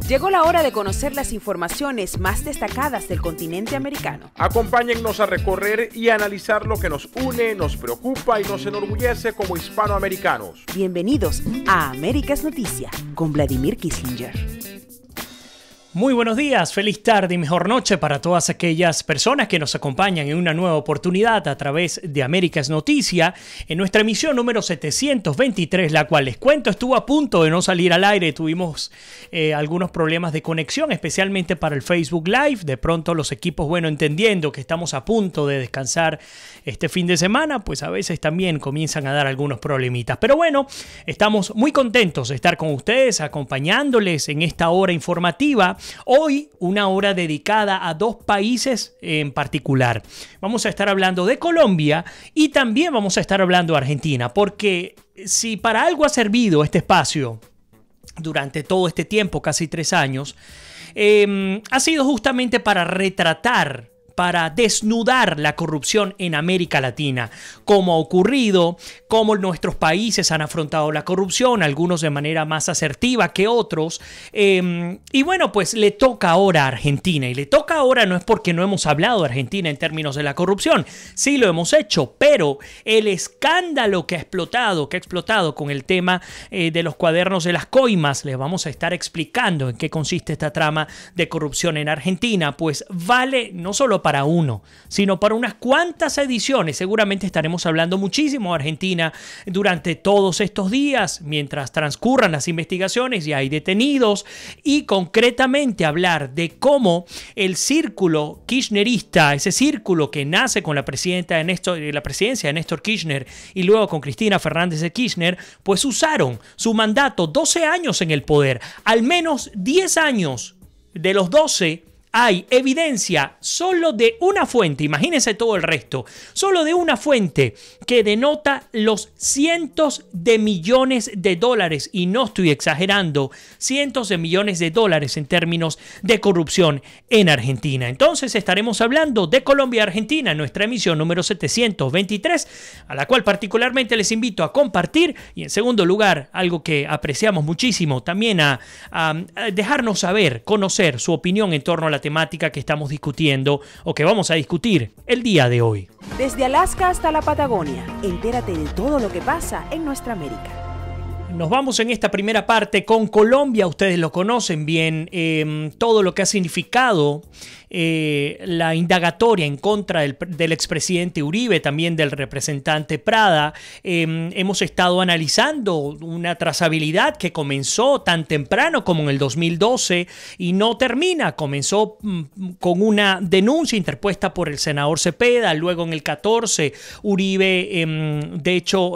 Llegó la hora de conocer las informaciones más destacadas del continente americano. Acompáñennos a recorrer y analizar lo que nos une, nos preocupa y nos enorgullece como hispanoamericanos. Bienvenidos a Américas Noticias con Vladimir Kissinger. Muy buenos días, feliz tarde y mejor noche para todas aquellas personas que nos acompañan en una nueva oportunidad a través de Américas Noticia en nuestra emisión número 723, la cual les cuento estuvo a punto de no salir al aire. Tuvimos algunos problemas de conexión, especialmente para el Facebook Live. De pronto los equipos, entendiendo que estamos a punto de descansar este fin de semana, pues a veces también comienzan a dar algunos problemitas. Pero bueno, estamos muy contentos de estar con ustedes, acompañándoles en esta hora informativa. Hoy una hora dedicada a dos países en particular. Vamos a estar hablando de Colombia y también vamos a estar hablando de Argentina, porque si para algo ha servido este espacio durante todo este tiempo, casi 3 años, ha sido justamente para retratar, para desnudar la corrupción en América Latina, cómo ha ocurrido, cómo nuestros países han afrontado la corrupción, algunos de manera más asertiva que otros. Y bueno, pues le toca ahora a Argentina, y le toca ahora no es porque no hemos hablado de Argentina en términos de la corrupción, sí lo hemos hecho, pero el escándalo que ha explotado con el tema de los cuadernos de las coimas, les vamos a estar explicando en qué consiste esta trama de corrupción en Argentina, pues vale no solo para uno, sino para unas cuantas ediciones. Seguramente estaremos hablando muchísimo de Argentina durante todos estos días, mientras transcurran las investigaciones y hay detenidos, y concretamente hablar de cómo el círculo kirchnerista, ese círculo que nace con la presidencia de Néstor Kirchner y luego con Cristina Fernández de Kirchner, pues usaron su mandato 12 años en el poder, al menos 10 años de los 12 hay evidencia solo de una fuente, imagínense todo el resto, solo de una fuente que denota los cientos de millones de dólares, y no estoy exagerando, cientos de millones de dólares en términos de corrupción en Argentina. Entonces estaremos hablando de Colombia y Argentina en nuestra emisión número 723, a la cual particularmente les invito a compartir, y en segundo lugar, algo que apreciamos muchísimo, también a dejarnos saber, conocer su opinión en torno a la temática que estamos discutiendo o que vamos a discutir el día de hoy. Desde Alaska hasta la Patagonia, entérate de todo lo que pasa en nuestra América. Nos vamos en esta primera parte con Colombia. Ustedes lo conocen bien, todo lo que ha significado la indagatoria en contra del expresidente Uribe, también del representante Prada. Hemos estado analizando una trazabilidad que comenzó tan temprano como en el 2012 y no termina. Comenzó con una denuncia interpuesta por el senador Cepeda, luego en el 14 Uribe, de hecho,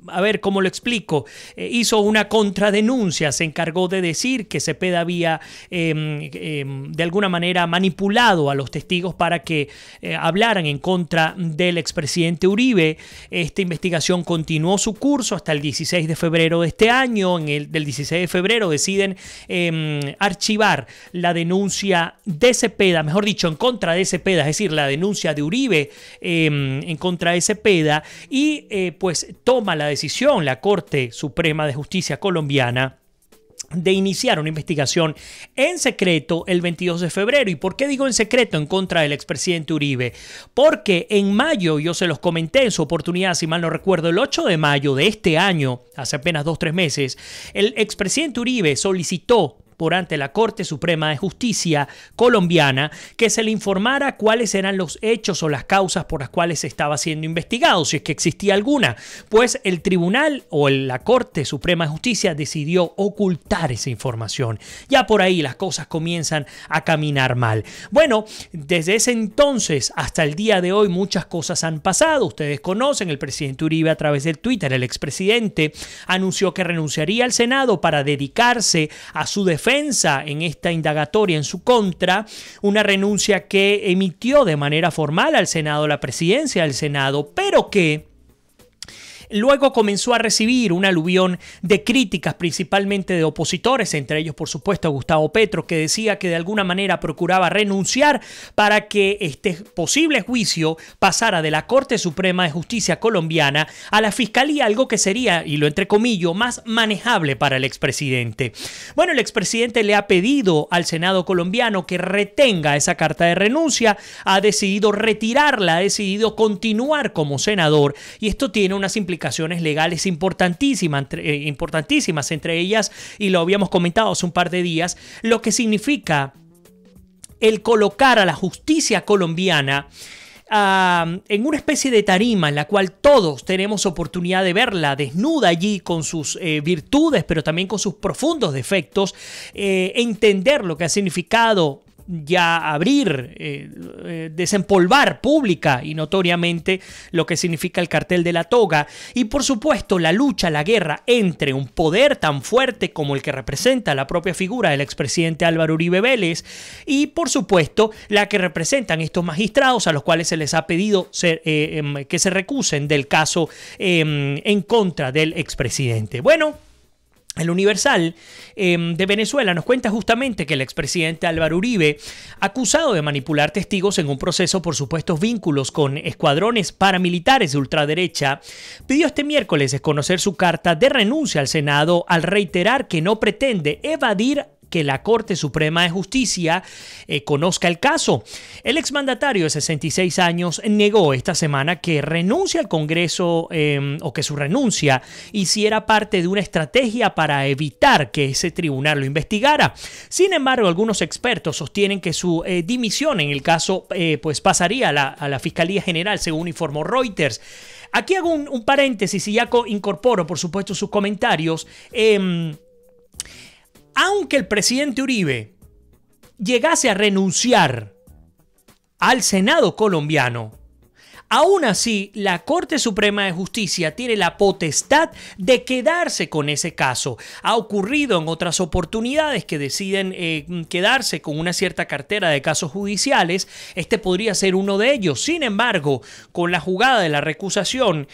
a ver cómo lo explico, hizo una contradenuncia, se encargó de decir que Cepeda había de alguna manera manipulado a los testigos para que hablaran en contra del expresidente Uribe. Esta investigación continuó su curso hasta el 16 de febrero de este año. Del 16 de febrero deciden archivar la denuncia de Cepeda, mejor dicho, en contra de Cepeda, es decir, la denuncia de Uribe en contra de Cepeda, y pues toma la decisión la Corte Suprema de Justicia colombiana de iniciar una investigación en secreto el 22 de febrero. ¿Y por qué digo en secreto en contra del expresidente Uribe? Porque en mayo, yo se los comenté en su oportunidad, si mal no recuerdo, el 8 de mayo de este año, hace apenas 2-3 meses, el expresidente Uribe solicitó ante la Corte Suprema de Justicia colombiana que se le informara cuáles eran los hechos o las causas por las cuales se estaba siendo investigado, si es que existía alguna. Pues el tribunal o la Corte Suprema de Justicia decidió ocultar esa información. Ya por ahí las cosas comienzan a caminar mal. Bueno, desde ese entonces hasta el día de hoy muchas cosas han pasado. Ustedes conocen, el presidente Uribe a través del Twitter, el expresidente, anunció que renunciaría al Senado para dedicarse a su defensa en esta indagatoria en su contra, una renuncia que emitió de manera formal al Senado la presidencia del Senado, pero que luego comenzó a recibir un aluvión de críticas, principalmente de opositores, entre ellos, por supuesto, a Gustavo Petro, que decía que de alguna manera procuraba renunciar para que este posible juicio pasara de la Corte Suprema de Justicia colombiana a la Fiscalía, algo que sería, y lo entrecomillo, más manejable para el expresidente. Bueno, el expresidente le ha pedido al Senado colombiano que retenga esa carta de renuncia, ha decidido retirarla, ha decidido continuar como senador, y esto tiene unas implicaciones legales importantísimas, entre ellas, y lo habíamos comentado hace un par de días, lo que significa el colocar a la justicia colombiana en una especie de tarima en la cual todos tenemos oportunidad de verla desnuda allí con sus virtudes, pero también con sus profundos defectos, entender lo que ha significado ya abrir, desempolvar pública y notoriamente lo que significa el cartel de la toga, y por supuesto la lucha, la guerra entre un poder tan fuerte como el que representa la propia figura del expresidente Álvaro Uribe Vélez y por supuesto la que representan estos magistrados a los cuales se les ha pedido que se recusen del caso en contra del expresidente. Bueno, el Universal de Venezuela nos cuenta justamente que el expresidente Álvaro Uribe, acusado de manipular testigos en un proceso por supuestos vínculos con escuadrones paramilitares de ultraderecha, pidió este miércoles conocer su carta de renuncia al Senado al reiterar que no pretende evadir que la Corte Suprema de Justicia conozca el caso. El exmandatario de 66 años negó esta semana que renuncia al Congreso o que su renuncia hiciera parte de una estrategia para evitar que ese tribunal lo investigara. Sin embargo, algunos expertos sostienen que su dimisión en el caso pues pasaría a la Fiscalía General, según informó Reuters. Aquí hago un paréntesis y ya incorporo, por supuesto, sus comentarios. Aunque el presidente Uribe llegase a renunciar al Senado colombiano, aún así, la Corte Suprema de Justicia tiene la potestad de quedarse con ese caso. Ha ocurrido en otras oportunidades que deciden quedarse con una cierta cartera de casos judiciales. Este podría ser uno de ellos. Sin embargo, con la jugada de la recusación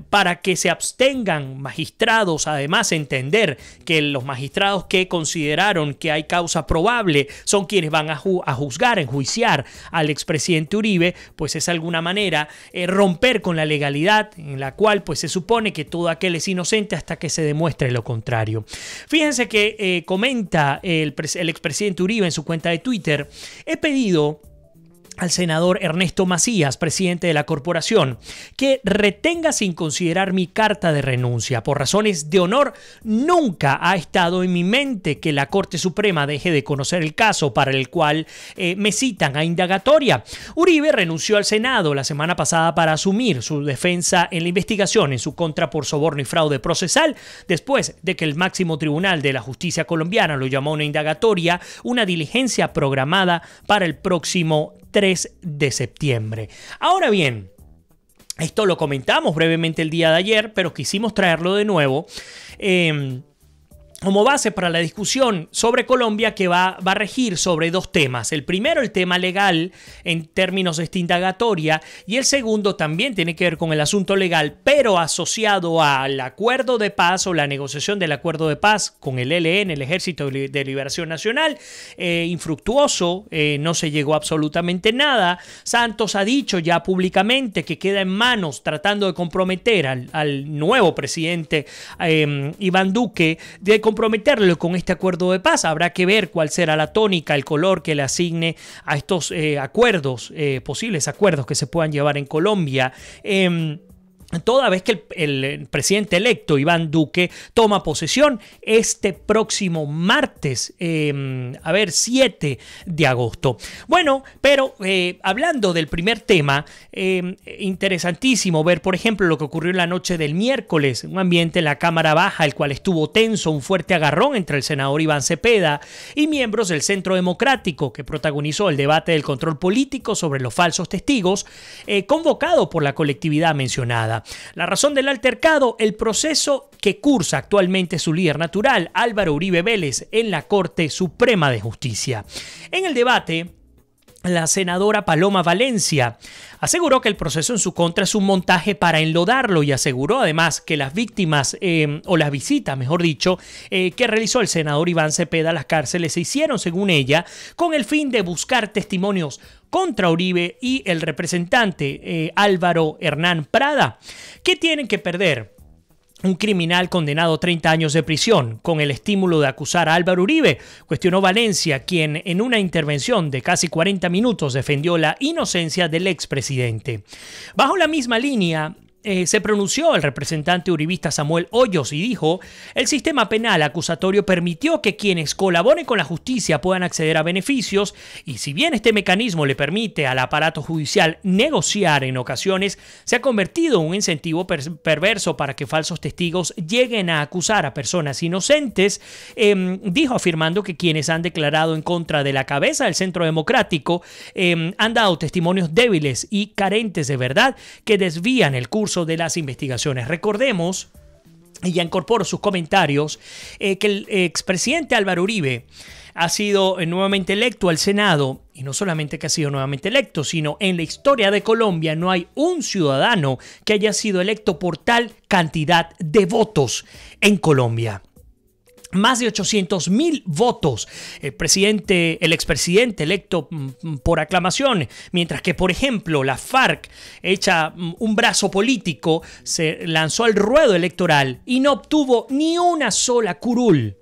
para que se abstengan magistrados, además entender que los magistrados que consideraron que hay causa probable son quienes van a juzgar, enjuiciar al expresidente Uribe, pues es alguna manera romper con la legalidad en la cual pues se supone que todo aquel es inocente hasta que se demuestre lo contrario. Fíjense que comenta el expresidente Uribe en su cuenta de Twitter: he pedido al senador Ernesto Macías, presidente de la corporación, que retenga sin considerar mi carta de renuncia. Por razones de honor, nunca ha estado en mi mente que la Corte Suprema deje de conocer el caso para el cual me citan a indagatoria. Uribe renunció al Senado la semana pasada para asumir su defensa en la investigación en su contra por soborno y fraude procesal, después de que el máximo tribunal de la justicia colombiana lo llamó una indagatoria, una diligencia programada para el próximo 3 de septiembre. Ahora bien, esto lo comentamos brevemente el día de ayer, pero quisimos traerlo de nuevo como base para la discusión sobre Colombia, que va a regir sobre dos temas. El primero, el tema legal en términos de esta indagatoria, y el segundo también tiene que ver con el asunto legal, pero asociado al acuerdo de paz o la negociación del acuerdo de paz con el ELN, el Ejército de Liberación Nacional, infructuoso, no se llegó a absolutamente nada. Santos ha dicho ya públicamente que queda en manos, tratando de comprometer al nuevo presidente Iván Duque, de comprometerlo con este acuerdo de paz. Habrá que ver cuál será la tónica, el color que le asigne a estos acuerdos, posibles acuerdos que se puedan llevar en Colombia. Toda vez que el presidente electo Iván Duque toma posesión este próximo martes, 7 de agosto. Bueno, pero hablando del primer tema, interesantísimo ver, por ejemplo, lo que ocurrió en la noche del miércoles, un ambiente en la Cámara Baja, el cual estuvo tenso, un fuerte agarrón entre el senador Iván Cepeda y miembros del Centro Democrático, que protagonizó el debate del control político sobre los falsos testigos, convocado por la colectividad mencionada. La razón del altercado: el proceso que cursa actualmente su líder natural, Álvaro Uribe Vélez, en la Corte Suprema de Justicia. En el debate, La senadora Paloma Valencia aseguró que el proceso en su contra es un montaje para enlodarlo y aseguró además que las víctimas o las visitas, mejor dicho, que realizó el senador Iván Cepeda a las cárceles se hicieron, según ella, con el fin de buscar testimonios contra Uribe y el representante Álvaro Hernán Prada. ¿Qué tienen que perder un criminal condenado a 30 años de prisión con el estímulo de acusar a Álvaro Uribe? Cuestionó Valencia, quien en una intervención de casi 40 minutos defendió la inocencia del expresidente. Bajo la misma línea, se pronunció el representante uribista Samuel Hoyos y dijo: el sistema penal acusatorio permitió que quienes colaboren con la justicia puedan acceder a beneficios, y si bien este mecanismo le permite al aparato judicial negociar en ocasiones, se ha convertido en un incentivo perverso para que falsos testigos lleguen a acusar a personas inocentes. Dijo, afirmando que quienes han declarado en contra de la cabeza del Centro Democrático han dado testimonios débiles y carentes de verdad que desvían el curso de las investigaciones. Recordemos, y ya incorporo sus comentarios, que el expresidente Álvaro Uribe ha sido nuevamente electo al Senado, y no solamente que ha sido nuevamente electo, sino en la historia de Colombia no hay un ciudadano que haya sido electo por tal cantidad de votos en Colombia. Más de 800.000 votos. El expresidente electo por aclamación, mientras que, por ejemplo, la FARC, hecha un brazo político, se lanzó al ruedo electoral y no obtuvo ni una sola curul,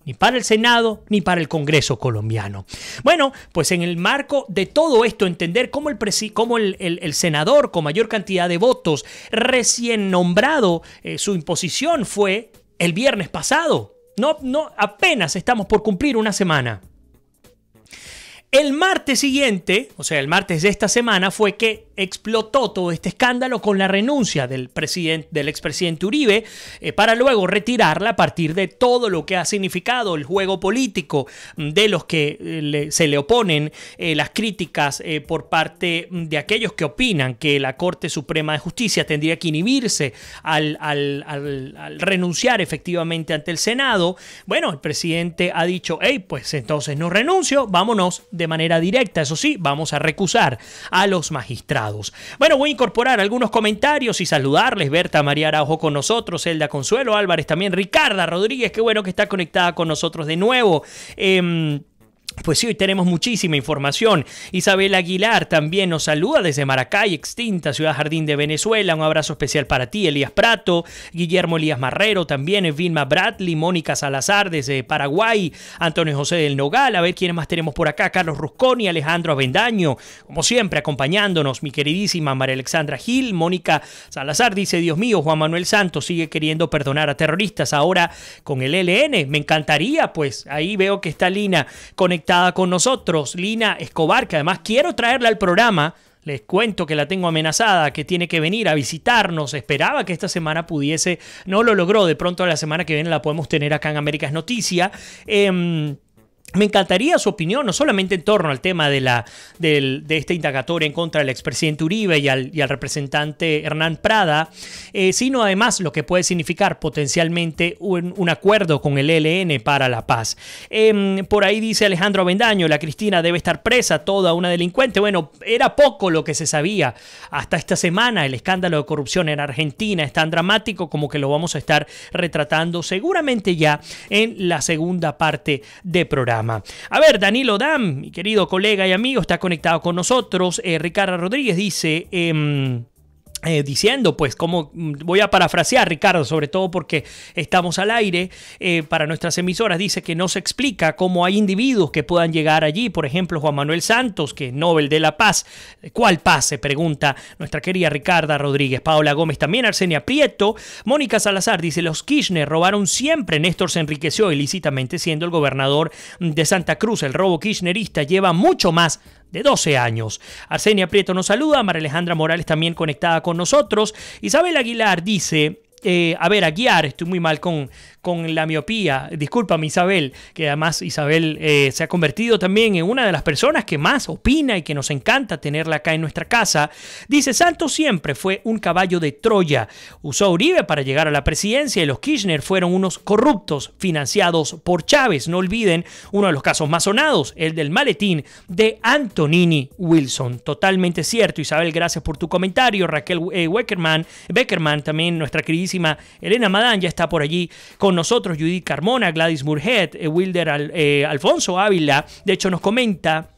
ni para el Senado ni para el Congreso colombiano. Bueno, pues en el marco de todo esto, entender cómo el senador con mayor cantidad de votos recién nombrado, su imposición fue el viernes pasado. No, apenas estamos por cumplir una semana. El martes siguiente, o sea, el martes de esta semana, fue que explotó todo este escándalo con la renuncia del expresidente Uribe para luego retirarla a partir de todo lo que ha significado el juego político de los que se le oponen, las críticas por parte de aquellos que opinan que la Corte Suprema de Justicia tendría que inhibirse al renunciar efectivamente ante el Senado. Bueno, el presidente ha dicho: hey, pues entonces no renuncio, vámonos de manera directa, eso sí, vamos a recusar a los magistrados. Bueno, voy a incorporar algunos comentarios y saludarles. Berta María Araujo con nosotros, Elda Consuelo Álvarez también, Ricarda Rodríguez, qué bueno que está conectada con nosotros de nuevo. Pues sí, hoy tenemos muchísima información. Isabel Aguilar también nos saluda desde Maracay, extinta Ciudad Jardín de Venezuela. Un abrazo especial para ti, Elías Prato, Guillermo Elías Marrero, también Vilma Bradley, Mónica Salazar desde Paraguay, Antonio José del Nogal. A ver quiénes más tenemos por acá: Carlos Rusconi, Alejandro Avendaño, como siempre acompañándonos, mi queridísima María Alexandra Gil. Mónica Salazar dice: Dios mío, Juan Manuel Santos sigue queriendo perdonar a terroristas ahora con el ELN. Me encantaría, pues ahí veo que está Lina conectada con nosotros, Lina Escobar, que además quiero traerla al programa. Les cuento que la tengo amenazada, que tiene que venir a visitarnos. Esperaba que esta semana pudiese, no lo logró. De pronto la semana que viene la podemos tener acá en Américas Noticia. Me encantaría su opinión, no solamente en torno al tema de esta indagatoria en contra del expresidente Uribe y al representante Hernán Prada, sino además lo que puede significar potencialmente un acuerdo con el ELN para la paz. Por ahí dice Alejandro Avendaño: la Cristina debe estar presa, toda una delincuente. Bueno, era poco lo que se sabía hasta esta semana. El escándalo de corrupción en Argentina es tan dramático como que lo vamos a estar retratando seguramente ya en la segunda parte de programa. A ver, Danilo Dam, mi querido colega y amigo, está conectado con nosotros. Ricardo Rodríguez dice... diciendo, pues, como voy a parafrasear, Ricardo, sobre todo porque estamos al aire para nuestras emisoras, dice que no se explica cómo hay individuos que puedan llegar allí. Por ejemplo, Juan Manuel Santos, que es Nobel de la Paz. ¿Cuál paz?, se pregunta nuestra querida Ricarda Rodríguez. Paola Gómez también, Arsenia Prieto. Mónica Salazar dice: los Kirchner robaron siempre, Néstor se enriqueció ilícitamente siendo el gobernador de Santa Cruz. El robo kirchnerista lleva mucho más de 12 años. Arsenia Prieto nos saluda. María Alejandra Morales también conectada con nosotros. Isabel Aguilar dice... Aguiar, estoy muy mal con con la miopía. Discúlpame, Isabel, que además Isabel se ha convertido también en una de las personas que más opina y que nos encanta tenerla acá en nuestra casa. Dice, Santos siempre fue un caballo de Troya. Usó a Uribe para llegar a la presidencia y los Kirchner fueron unos corruptos financiados por Chávez. No olviden uno de los casos más sonados, el del maletín de Antonini Wilson. Totalmente cierto, Isabel, gracias por tu comentario. Raquel Beckerman, también nuestra queridísima Elena Madán ya está por allí con nosotros. Judith Carmona, Gladys Murhead, Wilder Alfonso Ávila, de hecho nos comenta: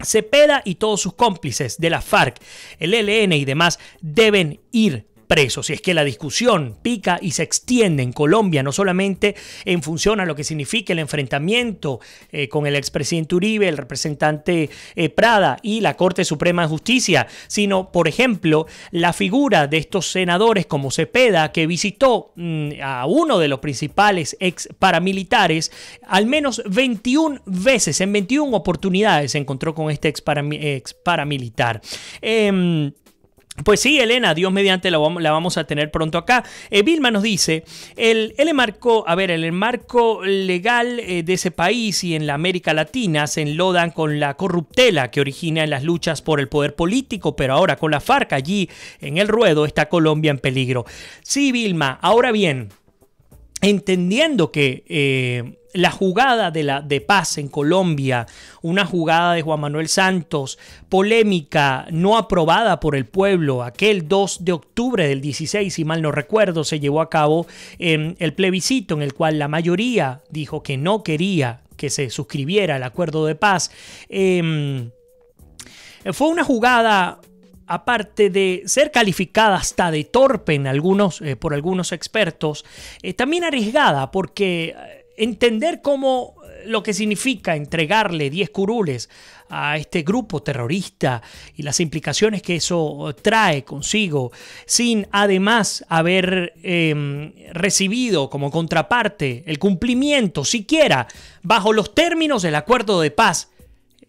Cepeda y todos sus cómplices de la FARC, el ELN y demás deben ir presos. Y es que la discusión pica y se extiende en Colombia, no solamente en función a lo que significa el enfrentamiento con el expresidente Uribe, el representante Prada y la Corte Suprema de Justicia, sino, por ejemplo, la figura de estos senadores como Cepeda, que visitó a uno de los principales ex paramilitares al menos 21 veces, en 21 oportunidades se encontró con este ex paramilitar. Pues sí, Elena, Dios mediante la vamos a tener pronto acá. Vilma nos dice, el marco legal de ese país y en la América Latina se enlodan con la corruptela que origina en las luchas por el poder político, pero ahora con la FARC allí en el ruedo está Colombia en peligro. Sí, Vilma, ahora bien, entendiendo que la jugada de paz en Colombia, una jugada de Juan Manuel Santos, polémica, no aprobada por el pueblo, aquel 2 de octubre del 16, si mal no recuerdo, se llevó a cabo el plebiscito en el cual la mayoría dijo que no quería que se suscribiera el acuerdo de paz. Fue una jugada, aparte de ser calificada hasta de torpe por algunos expertos, también arriesgada, porque entender cómo lo que significa entregarle 10 curules a este grupo terrorista y las implicaciones que eso trae consigo, sin además haber recibido como contraparte el cumplimiento siquiera bajo los términos del acuerdo de paz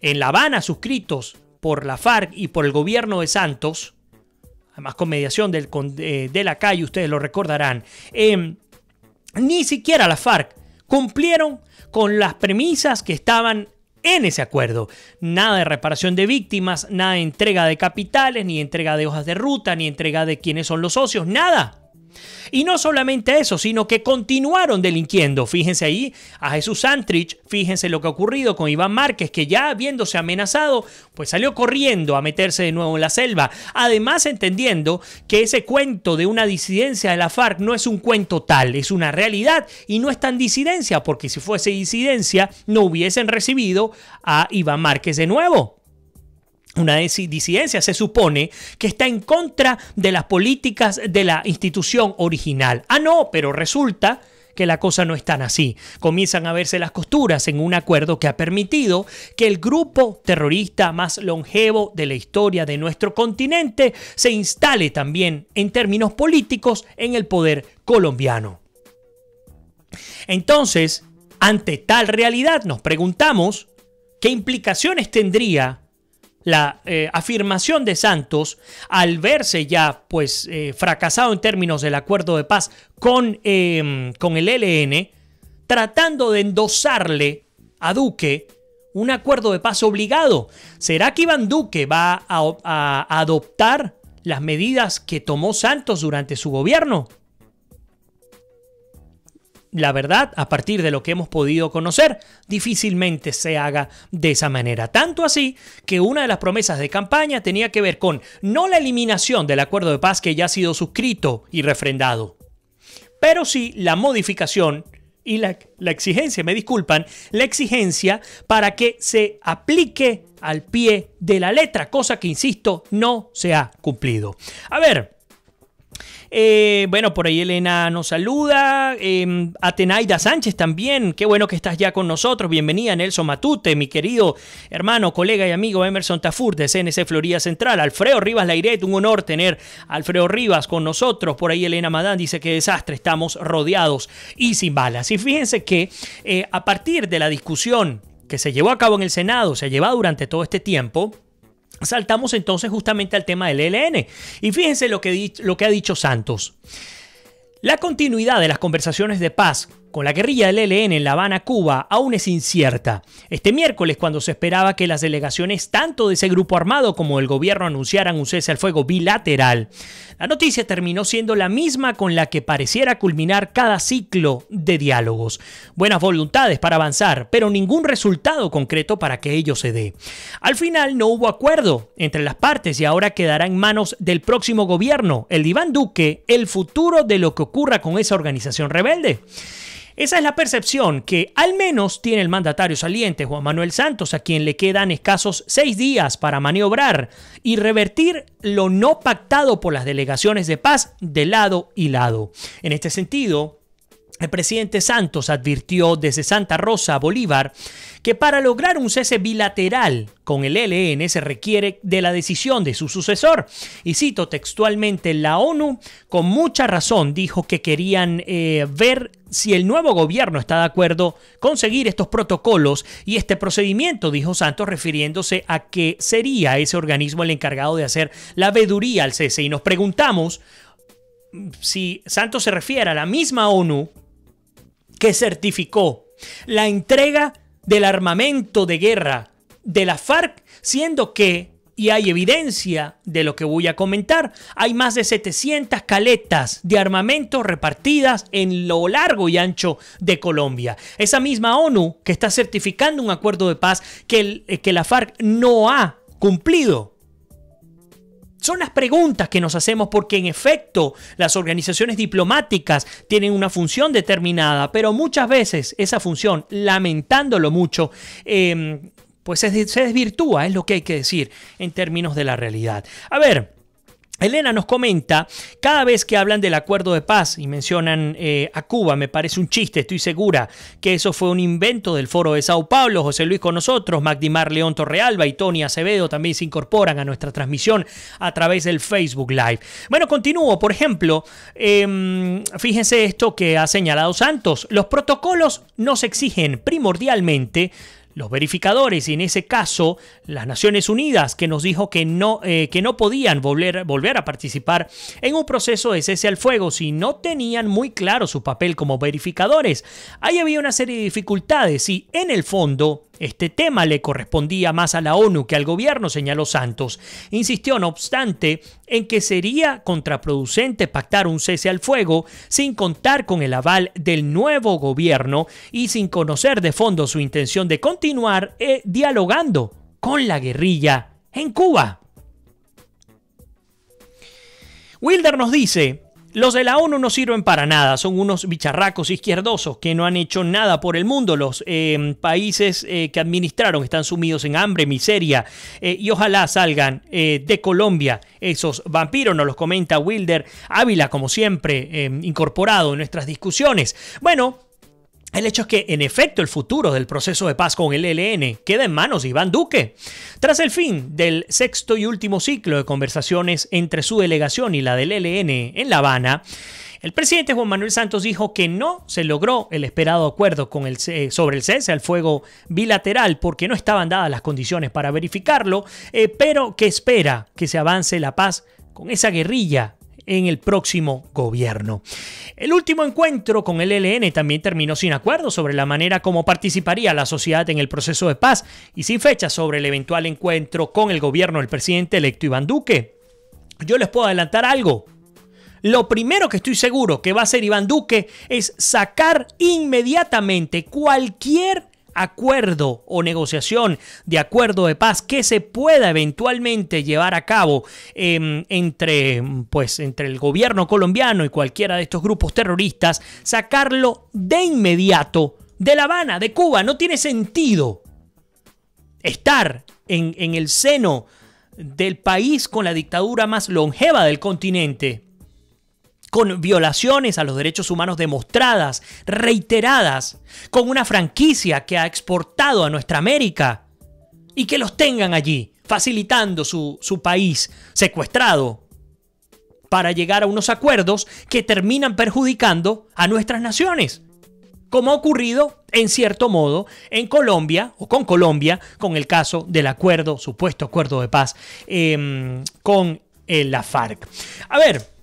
en La Habana suscritos por la FARC y por el gobierno de Santos, además con mediación de la calle, ustedes lo recordarán, ni siquiera la FARC cumplieron con las premisas que estaban en ese acuerdo. Nada de reparación de víctimas, nada de entrega de capitales, ni entrega de hojas de ruta, ni entrega de quiénes son los socios, nada. Y no solamente eso, sino que continuaron delinquiendo. Fíjense ahí a Jesús Santrich, fíjense lo que ha ocurrido con Iván Márquez, que ya viéndose amenazado, pues salió corriendo a meterse de nuevo en la selva. Además, entendiendo que ese cuento de una disidencia de la FARC no es un cuento tal, es una realidad y no es tan disidencia, porque si fuese disidencia no hubiesen recibido a Iván Márquez de nuevo. Una disidencia se supone que está en contra de las políticas de la institución original. Ah, no, pero resulta que la cosa no es tan así. Comienzan a verse las costuras en un acuerdo que ha permitido que el grupo terrorista más longevo de la historia de nuestro continente se instale también en términos políticos en el poder colombiano. Entonces, ante tal realidad nos preguntamos qué implicaciones tendría la afirmación de Santos al verse ya fracasado en términos del acuerdo de paz con el ELN, tratando de endosarle a Duque un acuerdo de paz obligado. ¿Será que Iván Duque va a adoptar las medidas que tomó Santos durante su gobierno? La verdad, a partir de lo que hemos podido conocer, difícilmente se haga de esa manera. Tanto así que una de las promesas de campaña tenía que ver con no la eliminación del acuerdo de paz que ya ha sido suscrito y refrendado, pero sí la modificación y la exigencia, la exigencia para que se aplique al pie de la letra, cosa que, insisto, no se ha cumplido. A ver. Bueno, por ahí Elena nos saluda, Atenaida Sánchez también, qué bueno que estás ya con nosotros, bienvenida. Nelson Matute, mi querido hermano, colega y amigo Emerson Tafur de CNC Florida Central, Alfredo Rivas Lairet, un honor tener a Alfredo Rivas con nosotros. Por ahí Elena Madán dice que desastre, estamos rodeados y sin balas. Y fíjense que a partir de la discusión que se llevó a cabo en el Senado, se ha llevado durante todo este tiempo, saltamos entonces justamente al tema del ELN. Y fíjense lo que ha dicho Santos. La continuidad de las conversaciones de paz con la guerrilla del ELN en La Habana, Cuba, aún es incierta. Este miércoles, cuando se esperaba que las delegaciones tanto de ese grupo armado como del gobierno anunciaran un cese al fuego bilateral, la noticia terminó siendo la misma con la que pareciera culminar cada ciclo de diálogos. Buenas voluntades para avanzar, pero ningún resultado concreto para que ello se dé. Al final no hubo acuerdo entre las partes y ahora quedará en manos del próximo gobierno, el de Iván Duque, el futuro de lo que ocurra con esa organización rebelde. Esa es la percepción que al menos tiene el mandatario saliente Juan Manuel Santos, a quien le quedan escasos 6 días para maniobrar y revertir lo no pactado por las delegaciones de paz de lado y lado. En este sentido, el presidente Santos advirtió desde Santa Rosa, Bolívar, que para lograr un cese bilateral con el ELN se requiere de la decisión de su sucesor. Y cito textualmente, la ONU con mucha razón dijo que querían ver si el nuevo gobierno está de acuerdo con seguir estos protocolos y este procedimiento, dijo Santos, refiriéndose a que sería ese organismo el encargado de hacer la veeduría al cese. Y nos preguntamos si Santos se refiere a la misma ONU que certificó la entrega del armamento de guerra de la FARC, siendo que, y hay evidencia de lo que voy a comentar, hay más de 700 caletas de armamento repartidas en lo largo y ancho de Colombia. Esa misma ONU que está certificando un acuerdo de paz que la FARC no ha cumplido. Son las preguntas que nos hacemos porque en efecto las organizaciones diplomáticas tienen una función determinada, pero muchas veces esa función, lamentándolo mucho, pues se desvirtúa, es lo que hay que decir en términos de la realidad. A ver, Elena nos comenta, cada vez que hablan del acuerdo de paz y mencionan a Cuba, me parece un chiste, estoy segura que eso fue un invento del Foro de Sao Paulo. José Luis con nosotros, Magdimar León Torrealba y Tony Acevedo también se incorporan a nuestra transmisión a través del Facebook Live. Bueno, continúo, por ejemplo, fíjense esto que ha señalado Santos, los protocolos nos exigen primordialmente los verificadores, y en ese caso las Naciones Unidas, que nos dijo que no podían volver a participar en un proceso de cese al fuego si no tenían muy claro su papel como verificadores. Ahí había una serie de dificultades y en el fondo este tema le correspondía más a la ONU que al gobierno, señaló Santos. Insistió, no obstante, en que sería contraproducente pactar un cese al fuego sin contar con el aval del nuevo gobierno y sin conocer de fondo su intención de continuar dialogando con la guerrilla en Cuba. Wilder nos dice: los de la ONU no sirven para nada, son unos bicharracos izquierdosos que no han hecho nada por el mundo. Los países que administraron están sumidos en hambre, miseria, y ojalá salgan de Colombia esos vampiros, nos los comenta Wilder Ávila, como siempre, incorporado en nuestras discusiones. Bueno, el hecho es que, en efecto, el futuro del proceso de paz con el ELN queda en manos de Iván Duque. Tras el fin del sexto y último ciclo de conversaciones entre su delegación y la del ELN en La Habana, el presidente Juan Manuel Santos dijo que no se logró el esperado acuerdo sobre el cese al fuego bilateral porque no estaban dadas las condiciones para verificarlo, pero que espera que se avance la paz con esa guerrilla en el próximo gobierno. El último encuentro con el ELN también terminó sin acuerdo sobre la manera como participaría la sociedad en el proceso de paz y sin fecha sobre el eventual encuentro con el gobierno del presidente electo Iván Duque. Yo les puedo adelantar algo. Lo primero que estoy seguro que va a hacer Iván Duque es sacar inmediatamente cualquier acuerdo o negociación de acuerdo de paz que se pueda eventualmente llevar a cabo entre el gobierno colombiano y cualquiera de estos grupos terroristas, sacarlo de inmediato de La Habana, de Cuba. No tiene sentido estar en el seno del país con la dictadura más longeva del continente, con violaciones a los derechos humanos demostradas, reiteradas, con una franquicia que ha exportado a nuestra América y que los tengan allí, facilitando su país secuestrado para llegar a unos acuerdos que terminan perjudicando a nuestras naciones, como ha ocurrido en cierto modo en Colombia o con Colombia con el caso del supuesto acuerdo de paz con la FARC. A ver,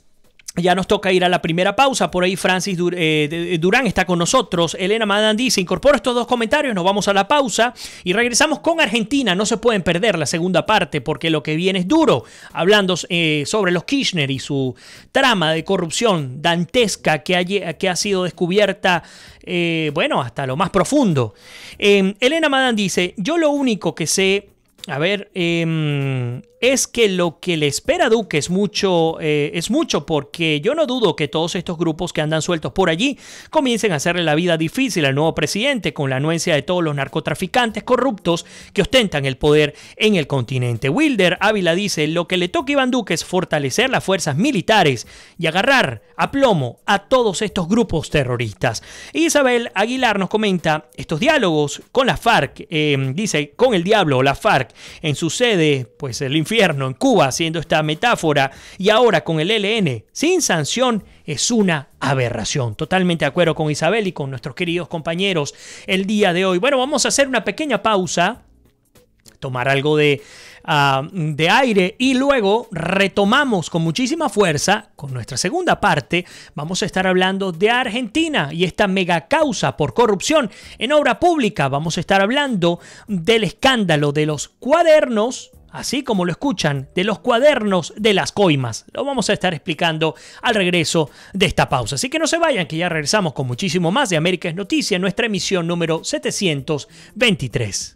Ya nos toca ir a la primera pausa. Por ahí Francis Durán está con nosotros. Elena Madán dice, incorporo estos dos comentarios, nos vamos a la pausa y regresamos con Argentina. No se pueden perder la segunda parte porque lo que viene es duro. Hablando sobre los Kirchner y su trama de corrupción dantesca que ha sido descubierta, bueno, hasta lo más profundo. Elena Madán dice, yo lo único que sé... A ver, es que lo que le espera a Duque es mucho porque yo no dudo que todos estos grupos que andan sueltos por allí comiencen a hacerle la vida difícil al nuevo presidente con la anuencia de todos los narcotraficantes corruptos que ostentan el poder en el continente. Wilder Ávila dice, lo que le toca a Iván Duque es fortalecer las fuerzas militares y agarrar a plomo a todos estos grupos terroristas. Isabel Aguilar nos comenta, estos diálogos con la FARC, dice, con el diablo o la FARC, en su sede, pues el infierno en Cuba, haciendo esta metáfora, y ahora con el ELN sin sanción, es una aberración. Totalmente de acuerdo con Isabel y con nuestros queridos compañeros el día de hoy. Bueno, vamos a hacer una pequeña pausa, tomar algo de aire y luego retomamos con muchísima fuerza con nuestra segunda parte. Vamos a estar hablando de Argentina y esta mega causa por corrupción en obra pública. Vamos a estar hablando del escándalo de los cuadernos, así como lo escuchan, de los cuadernos de las coimas. Lo vamos a estar explicando al regreso de esta pausa. Así que no se vayan, que ya regresamos con muchísimo más de América es Noticia, nuestra emisión número 723.